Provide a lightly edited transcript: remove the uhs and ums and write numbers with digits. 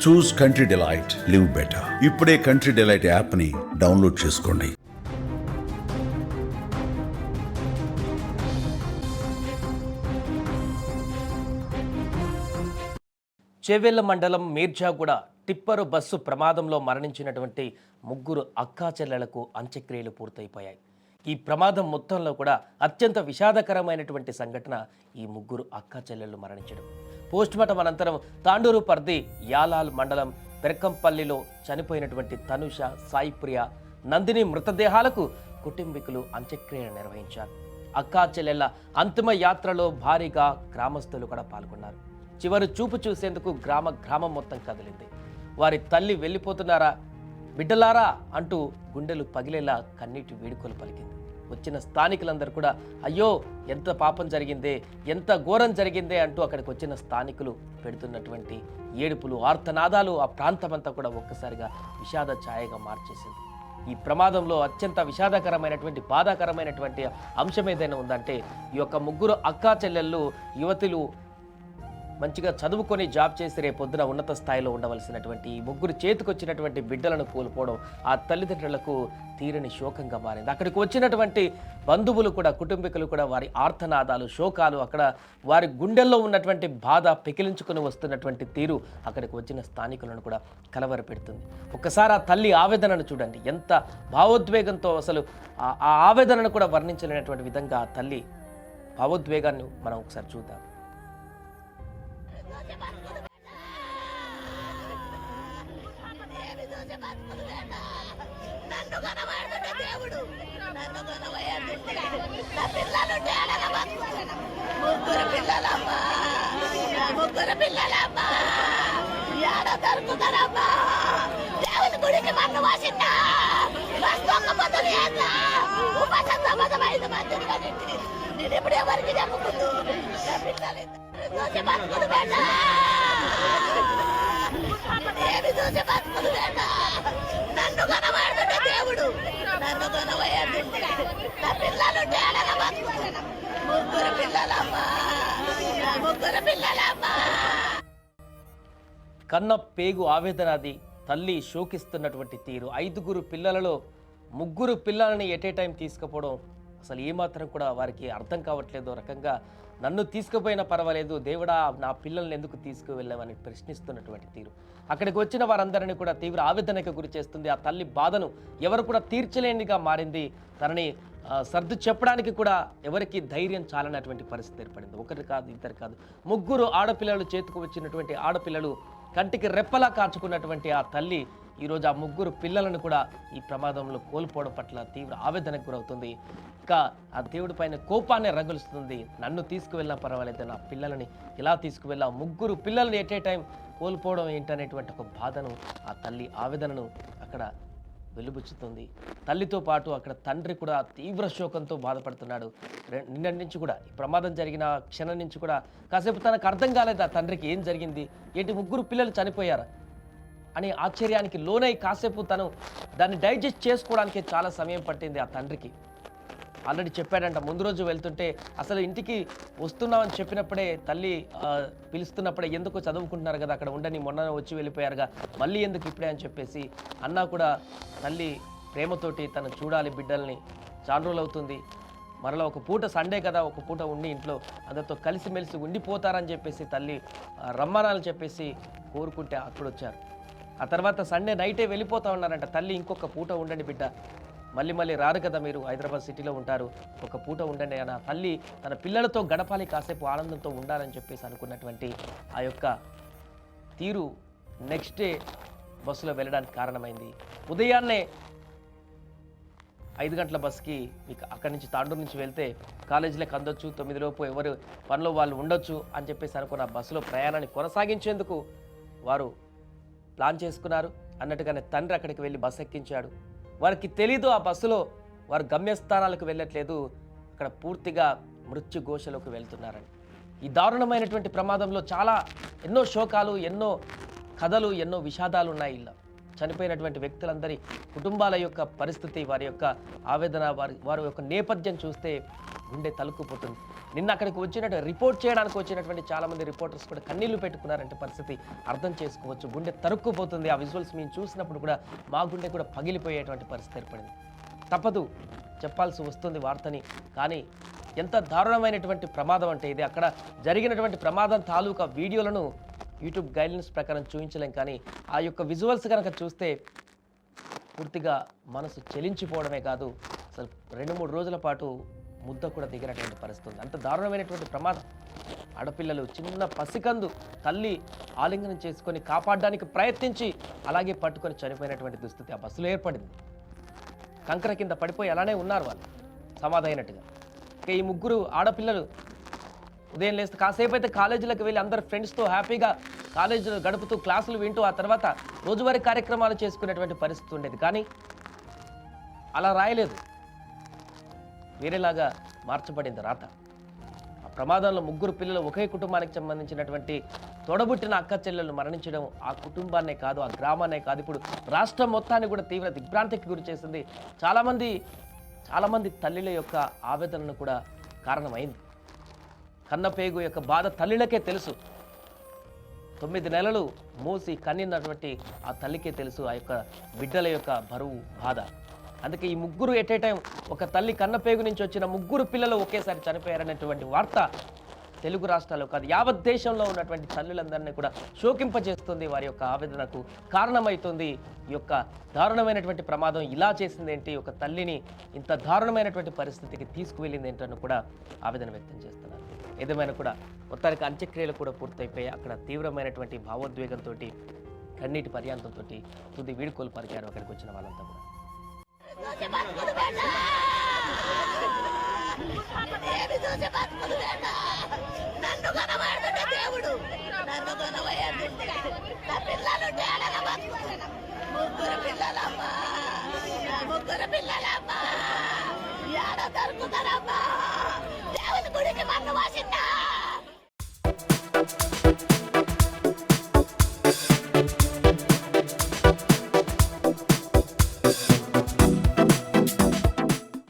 చూస్ country delight, live better. ఇప్పుడే country delight యాప్ని download చేసుకోండి. చేవెళ్ల మండలం మీర్జాగూడ టిప్పరు బస్సు ప్రమాదంలో మరణించినటువంటి ముగ్గురు అక్కా చెల్లెలకు అంత్యక్రియలు పూర్తయిపోయాయి. ఈ ప్రమాదం మొత్తంలో కూడా అత్యంత విషాదకరమైనటువంటి సంఘటన ఈ ముగ్గురు అక్కా చెల్లెళ్ళు మరణించడం. పోస్టుమార్టం అనంతరం తాండూరు పరిధి యాలాల్ మండలం పెరకంపల్లిలో చనిపోయినటువంటి తనుష, సాయిప్రియ, నందిని మృతదేహాలకు కుటుంబీకులు అంత్యక్రియలు నిర్వహించారు. అక్కా చెల్లెళ్ల అంతిమ యాత్రలో భారీగా గ్రామస్తులు కూడా పాల్గొన్నారు. చివరి చూపు చూసేందుకు గ్రామం మొత్తం కదిలింది. వారి తల్లి వెళ్ళిపోతున్నారా బిడ్డలారా అంటూ గుండెలు పగిలేలా కన్నీటి వేడుకలు పలికింది. వచ్చిన స్థానికులందరూ కూడా అయ్యో ఎంత పాపం జరిగిందే, ఎంత ఘోరం జరిగిందే అంటూ అక్కడికి వచ్చిన స్థానికులు పెడుతున్నటువంటి ఏడుపులు, ఆర్తనాదాలు ఆ ప్రాంతమంతా కూడా ఒక్కసారిగా విషాద ఛాయగా మార్చేసింది. ఈ ప్రమాదంలో అత్యంత విషాదకరమైనటువంటి బాధాకరమైనటువంటి అంశం ఏదైనా ఉందంటే ఈ యొక్క ముగ్గురు అక్కా చెల్లెళ్ళు యువతులు మంచిగా చదువుకొని జాబ్ చేసి రేపొద్దున ఉన్నత స్థాయిలో ఉండవలసినటువంటి ఈ ముగ్గురు చేతికొచ్చినటువంటి బిడ్డలను కోల్పోవడం ఆ తల్లిదండ్రులకు తీరని శోకంగా మారింది. అక్కడికి వచ్చినటువంటి బంధువులు కూడా, కుటుంబీకులు కూడా వారి ఆర్తనాదాలు, శోకాలు, అక్కడ వారి గుండెల్లో ఉన్నటువంటి బాధ పెకిలించుకొని వస్తున్నటువంటి తీరు అక్కడికి వచ్చిన స్థానికులను కూడా కలవరపెడుతుంది. ఒక్కసారి ఆ తల్లి ఆవేదనను చూడండి, ఎంత భావోద్వేగంతో, అసలు ఆ ఆవేదనను కూడా వర్ణించలేనటువంటి విధంగా ఆ తల్లి భావోద్వేగాన్ని మనం ఒకసారి చూద్దాం. ముగ్గురు పిల్లలమ్మా ఏడ దొరుకుతారమ్మా, దేవుని గుడికి మన్ను వాసిందా ఉపసంతమైంది మందిని కానీ నేను ఇప్పుడు ఎవరికి చెప్పుకుంటూ నా పిల్లలు చూసి బతుకులు వేట, ఏమి చూసి బతుకులు వేట, నన్ను కనబడుతుంటే దేవుడు నన్ను కనబోయాడు, నా పిల్లలు తేడగా బతుకుతాను. ముగ్గురు పిల్లలమ్మా, ముగ్గురు పిల్లలమ్మా. కన్న పేగు ఆవేదనది, తల్లి శోకిస్తున్నటువంటి తీరు. 5 పిల్లలలో 3 పిల్లలని ఎట్ ఏ టైం తీసుకుపోవడం అసలు ఏమాత్రం కూడా వారికి అర్థం కావట్లేదు. రకంగా నన్ను తీసుకుపోయినా పర్వాలేదు, దేవుడా నా పిల్లల్ని ఎందుకు తీసుకువెళ్ళామని ప్రశ్నిస్తున్నటువంటి తీరు అక్కడికి వచ్చిన వారందరినీ కూడా తీవ్ర ఆవేదనకు గురి చేస్తుంది. ఆ తల్లి బాధను ఎవరు కూడా తీర్చలేనిగా మారింది. తనని సర్దు చెప్పడానికి కూడా ఎవరికి ధైర్యం చాలనటువంటి పరిస్థితి ఏర్పడింది. ఒకరు కాదు, ఇద్దరు కాదు, 3 ఆడపిల్లలు చేతికి వచ్చినటువంటి ఆడపిల్లలు కంటికి రెప్పలా కాచుకున్నటువంటి ఆ తల్లి ఈరోజు ఆ 3 పిల్లలను కూడా ఈ ప్రమాదంలో కోల్పోవడం పట్ల తీవ్ర ఆవేదనకు గురవుతుంది. ఇంకా ఆ దేవుడి పైన కోపాన్ని రగులుస్తుంది. నన్ను తీసుకువెళ్ళినా పర్వాలేదు, నా పిల్లలని ఇలా తీసుకువెళ్ళా, 3 పిల్లల్ని ఎట్ ఏ టైం కోల్పోవడం ఏంటనేటువంటి ఒక బాధను, ఆ తల్లి ఆవేదనను అక్కడ వెలుబుచ్చుతుంది. తల్లితో పాటు అక్కడ తండ్రి కూడా తీవ్ర శోకంతో బాధపడుతున్నాడు. నిన్నటి నుంచి కూడా ఈ ప్రమాదం జరిగిన క్షణం నుంచి కూడా కాసేపు తనకు అర్థం కాలేదు ఆ తండ్రికి ఏం జరిగింది, ఏంటి 3 పిల్లలు చనిపోయారు అని ఆశ్చర్యానికి లోనై కాసేపు తను దాన్ని డైజెస్ట్ చేసుకోవడానికి చాలా సమయం పట్టింది ఆ తండ్రికి. ఆల్రెడీ చెప్పాడంట, ముందు రోజు వెళ్తుంటే అసలు ఇంటికి వస్తున్నామని చెప్పినప్పుడే తల్లి పిలుస్తున్నప్పుడే ఎందుకు చదువుకుంటున్నారు కదా అక్కడ ఉండని, మొన్న వచ్చి వెళ్ళిపోయారుగా, మళ్ళీ ఎందుకు ఇప్పుడే అని చెప్పేసి అన్నా కూడా తల్లి ప్రేమతోటి తను చూడాలి బిడ్డల్ని, చాలా రోజులు అవుతుంది, మరలా ఒక పూట సండే కదా ఒక పూట ఉండి ఇంట్లో అందరితో కలిసిమెలిసి ఉండిపోతారని చెప్పేసి తల్లి రమ్మనాలని చెప్పేసి కోరుకుంటే అక్కడ వచ్చారు. ఆ తర్వాత సండే నైటే వెళ్ళిపోతా ఉన్నారంట. తల్లి ఇంకొక పూట ఉండండి బిడ్డ, మళ్ళీ రారు కదా, మీరు హైదరాబాద్ సిటీలో ఉంటారు, ఒక పూట ఉండండి అని తల్లి తన పిల్లలతో గడపాలి, కాసేపు ఆనందంతో ఉండాలని చెప్పేసి అనుకున్నటువంటి ఆ యొక్క తీరు నెక్స్ట్ డే బస్సులో వెళ్ళడానికి కారణమైంది. ఉదయాన్నే 5 గంటల బస్కి మీకు అక్కడి నుంచి తాండూరు నుంచి వెళ్తే కాలేజీలకు అందొచ్చు, 9 లోపు ఎవరు పనిలో వాళ్ళు ఉండొచ్చు అని చెప్పేసి అనుకున్న బస్సులో ప్రయాణాన్ని కొనసాగించేందుకు వారు ప్లాన్ చేసుకున్నారు. అన్నట్టుగానే తండ్రి అక్కడికి వెళ్ళి బస్సు ఎక్కించాడు. వారికి తెలీదు ఆ బస్సులో వారు గమ్యస్థానాలకు వెళ్ళట్లేదు, అక్కడ పూర్తిగా మృత్యు ఘోషలోకి వెళ్తున్నారని. ఈ దారుణమైనటువంటి ప్రమాదంలో ఎన్నో శోకాలు, ఎన్నో కథలు, ఎన్నో విషాదాలు ఉన్నాయి. ఇలా చనిపోయినటువంటి వ్యక్తులందరి కుటుంబాల యొక్క పరిస్థితి, వారి యొక్క ఆవేదన, వారి యొక్క నేపథ్యం చూస్తే గుండె తలుక్కుపోతుంది. నిన్న అక్కడికి వచ్చినట్టు రిపోర్ట్ చేయడానికి వచ్చినటువంటి చాలామంది రిపోర్టర్స్ కూడా కన్నీళ్లు పెట్టుకున్నారంటే పరిస్థితి అర్థం చేసుకోవచ్చు. గుండె తరుక్కుపోతుంది. ఆ విజువల్స్ మేము చూసినప్పుడు కూడా మా గుండె కూడా పగిలిపోయేటువంటి పరిస్థితి ఏర్పడింది. తప్పదు, చెప్పాల్సి వస్తుంది వార్తని. కానీ ఎంత దారుణమైనటువంటి ప్రమాదం అంటే ఇది. అక్కడ జరిగినటువంటి ప్రమాదం తాలూకా వీడియోలను యూట్యూబ్ గైడ్లైన్స్ ప్రకారం చూపించలేం, కానీ ఆ యొక్క విజువల్స్ కనుక చూస్తే పూర్తిగా మనసు చెలించిపోవడమే కాదు, అసలు 2-3 రోజుల పాటు ముద్ద కూడా దిగినటువంటి పరిస్థితి ఉంది. అంత దారుణమైనటువంటి ప్రమాదం. ఆడపిల్లలు, చిన్న పసికందు తల్లి ఆలింగనం చేసుకొని కాపాడడానికి ప్రయత్నించి అలాగే పట్టుకొని చనిపోయినటువంటి దుస్థితి ఆ బస్సులో ఏర్పడింది. కంకర కింద పడిపోయి అలానే ఉన్నారు వాళ్ళు సమాధైనట్టుగా. ఇక ఈ 3 ఆడపిల్లలు ఉదయం లేస్తే కాసేపు అయితే కాలేజీలకు వెళ్ళి అందరు ఫ్రెండ్స్తో హ్యాపీగా కాలేజీలో గడుపుతూ క్లాసులు వింటూ ఆ తర్వాత రోజువారీ కార్యక్రమాలు చేసుకునేటువంటి పరిస్థితి ఉండేది. కానీ అలా రాయలేదు, వేరేలాగా మార్చబడింది రాత. ఆ ప్రమాదంలో 3 పిల్లలు ఒకే కుటుంబానికి సంబంధించినటువంటి తోడబుట్టిన అక్క చెల్లెలు మరణించడం ఆ కుటుంబాన్నే కాదు, ఆ గ్రామాన్నే కాదు, ఇప్పుడు రాష్ట్రం మొత్తాన్ని కూడా తీవ్ర దిగ్భ్రాంతికి గురి చేసింది. చాలామంది తల్లుల యొక్క ఆవేదనను కూడా కారణమైంది. కన్నపేగు యొక్క బాధ తల్లిలకే తెలుసు. 9 నెలలు మూసి కన్నినటువంటి ఆ తల్లికే తెలుసు ఆ యొక్క బిడ్డల యొక్క బరువు, బాధ. అందుకే ఈ 3 ఎట్ ఏ టైం, ఒక తల్లి కన్నపేగు నుంచి వచ్చిన 3 పిల్లలు ఒకేసారి చనిపోయారనేటువంటి వార్త తెలుగు రాష్ట్రాల్లో కాదు యావత్ దేశంలో ఉన్నటువంటి తల్లులందరినీ కూడా శోకింపజేస్తుంది. వారి యొక్క ఆవేదనకు కారణమవుతుంది. ఈ యొక్క దారుణమైనటువంటి ప్రమాదం ఇలా చేసింది ఏంటి, ఒక తల్లిని ఇంత దారుణమైనటువంటి పరిస్థితికి తీసుకువెళ్ళింది ఏంటని కూడా ఆవేదన వ్యక్తం చేస్తున్నారు. ఏదేమైనా కూడా మొత్తానికి అంత్యక్రియలు కూడా పూర్తయిపోయి అక్కడ తీవ్రమైనటువంటి భావోద్వేగంతో కన్నీటి పర్యాంతంతో తుది వీడుకోలు పరిగారు అక్కడికి వచ్చిన వాళ్ళంతా కూడా. నన్ను కనబడుతుంటే దేవుడు, నన్ను కనబడుతుంటే నా పిల్లలు ముగ్గురు పిల్లలమ్మా, ముగ్గురు పిల్లలమ్మా, ఏడ దొరుకుతారమ్మా. దేవుని గుడికి మన్ను వాసిందా,